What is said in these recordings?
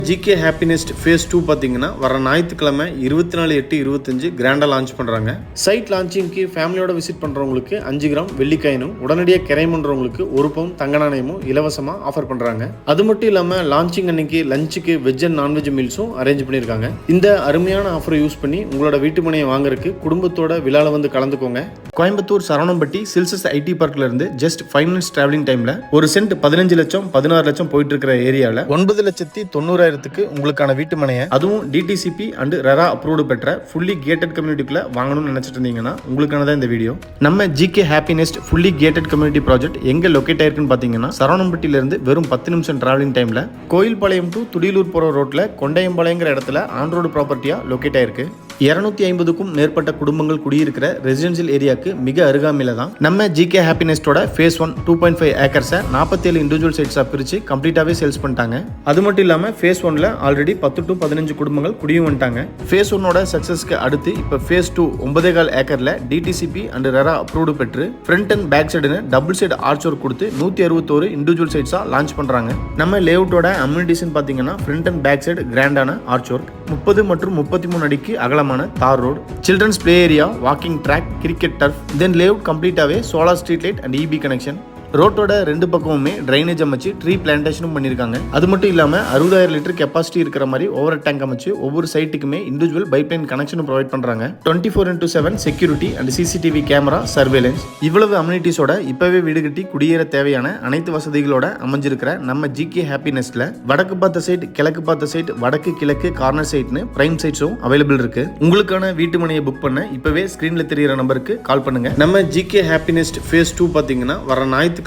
GK ஹாப்பினஸ்ட் face 2 பார்த்தீங்கன்னா வர ஞாயிற்றுக்கிழமை 24/8/25 கிராண்டாக லான்ச் பண்ணுறாங்க. சைட் லான்ச்சிங்க்கு ஃபேமிலியோட விசிட் பண்ணுறவங்களுக்கு 5 கிராம் வெள்ளிக்காயினும் உடனடியாக கிரைம் பண்ணுறவங்களுக்கு 1 பவுன் தங்க நாணயமும் இலவசமாக ஆஃபர் பண்ணுறாங்க. அது மட்டும் இல்லாமல் லான்ச்சிங் அன்னைக்கு லஞ்சுக்கு வெஜ் அண்ட் நான்வெஜ் மீல்ஸும் அரேஞ்ச் பண்ணியிருக்காங்க. இந்த அருமையான ஆஃபரை யூஸ் பண்ணி உங்களோட வீட்டு மனையை வாங்குறதுக்கு குடும்பத்தோட விழாவில் வந்து கலந்துக்கோங்க. கோயம்புத்தூர் சரவணம்பட்டி சில்சஸ் ஐடி பார்க்ல இருந்து ஜஸ்ட் 5 மினிட்ஸ் டிராவலிங் டைம்ல ஒரு சென்ட் 15 லட்சம் 16 லட்சம் போயிட்டு இருக்கிற ஏரியாவில் 9,90,000 உங்களுக்கான வீட்டு மனையை அதுவும் டிடிசிபி அண்ட் ரெரா அப்ரூவ்டு பெற்ற ஃபுல்லி கேட்டட் கம்யூனிட்டிக்குள்ள வாங்கணும்னு நினைச்சிட்டு இருந்தீங்கன்னா உங்களுக்கானதான் இந்த வீடியோ. நம்ம GK Happinest fully gated community project எங்க லொகேட் ஆயிருக்குன்னு பாத்தீங்கன்னா சரவணம்பட்டியில இருந்து வெறும் 10 நிமிஷம் டிராவலிங் டைம்ல கோயில்பாளையம் டு துடியலூர் போற ரோட்ல கொண்டையம்பாளையங்கிற இடத்துல ஆன் ரோடு ப்ராப்பர்ட்டியா லொகேட் ஆயிருக்கு. 250க்கும் மேற்பட்ட குடும்பங்கள் குடியிருக்கிற ரெசிடென்சியல் ஏரியாக்கு மிக அருகாமையில தான் நம்ம ஜிகே ஹாப்பினஸ்டோட ஃபேஸ் 1 2.5 ஏக்கர்ஸை 47 இண்டிவிஜுவல் சைட்ஸா பிரிச்சு கம்ப்ளீட்டாவே சேல்ஸ் பண்ணிட்டாங்க. அது மட்டும் இல்லாம ஃபேஸ் 1ல ஆல்ரெடி 10 to 15 குடும்பங்கள் குடியும் வந்துட்டாங்க. ஃபேஸ் 1ஓட சக்சஸ்க்கு அடுத்து இப்ப ஃபேஸ் 2 9.25 ஏக்கர்ல டிடிசிபி அண்ட் ரெரா அப்ரூவ்டு பெற்று ஃப்ரண்ட் அண்ட் பேக் சைடுன்னு டபுள் சைடு ஆர்ச் ஒர்க் கொடுத்து 161 இண்டிவிஜுவல் சைட்ஸா லான்ச் பண்றாங்க. நம்ம லேஅவுட்டோட அம்யூனிட்டிஸ் பாத்தீங்கன்னா ஃப்ரண்ட் அண்ட் பேக் சைடு கிராண்டான ஆர்ச் ஒர்க், 30 மற்றும் 33 அடிக்கு அகலமான தார் road, children's play area, walking track, cricket turf, then layout கம்ப்ளீட்டாவே solar street light and EB connection. ரோட்டோட 2 பக்கமுமே ட்ரைனேஜ் அமைச்சு ட்ரீ பிளான்டேஷனும் பண்ணியிருக்காங்க. அது மட்டும் இல்லாமல் 60,000 லிட்டர் கெப்பாசிட்டி இருக்கிற மாதிரி ஓவர் டேங்க் அமைச்சு ஒவ்வொரு சைட்டுக்குமே இண்டிவிஜுவல் பைப்லைன் கனெக்ஷனும் ப்ரொவைட் பண்ணுறாங்க. 24/7 security and CCTV camera surveillance. இவ்வளவு அம்யூனிட்டிஸோட இப்பவே வீடு கட்டி குடியேற தேவையான அனைத்து வசதிகளோட அமைஞ்சிருக்கிற நம்ம ஜிகே ஹாப்பினஸ்ட்ல வடக்கு பார்த்த சைட், கிழக்கு பார்த்த சைட், வடக்கு கிழக்கு கார்னர் சைட்னு பிரைம் சைட்ஸும் அவைலபிள் இருக்கு. உங்களுக்கான வீட்டு மனையை புக் பண்ண இப்பவே ஸ்கிரீன்ல தெரியிற நம்பருக்கு கால் பண்ணுங்க. நம்ம ஜிகே ஹாப்பினஸ்ட் ஃபேஸ் 2 பார்த்தீங்கன்னா வர ஞாயிற்றுக்கிழமை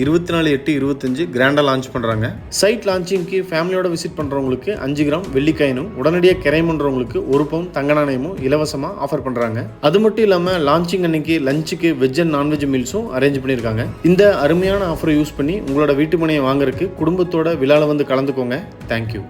24/8/25 கிராண்டா லான்ச் பண்றாங்க. சைட் லான்ச்சிங்க்கு ஃபேமிலியோட விசிட் பண்றவங்களுக்கு 5 கிராம் வெள்ளிக்காயினும் உடனடியாக கிரைம் பண்றவங்களுக்கு 1 பவுன் தங்க நாணயமும் இலவசமா ஆஃபர் பண்றாங்க. அது மட்டும் இல்லாம லான்ச்சிங் அன்னைக்கு லஞ்சுக்கு வெஜ் அண்ட் நான்வெஜ் மீல்ஸும் அரேஞ்ச் பண்ணியிருக்காங்க. இந்த அருமையான ஆஃபரை யூஸ் பண்ணி உங்களோட வீட்டு மனையை வாங்குறதுக்கு குடும்பத்தோட விழாவில் வந்து கலந்துக்கோங்க. தேங்க்யூ.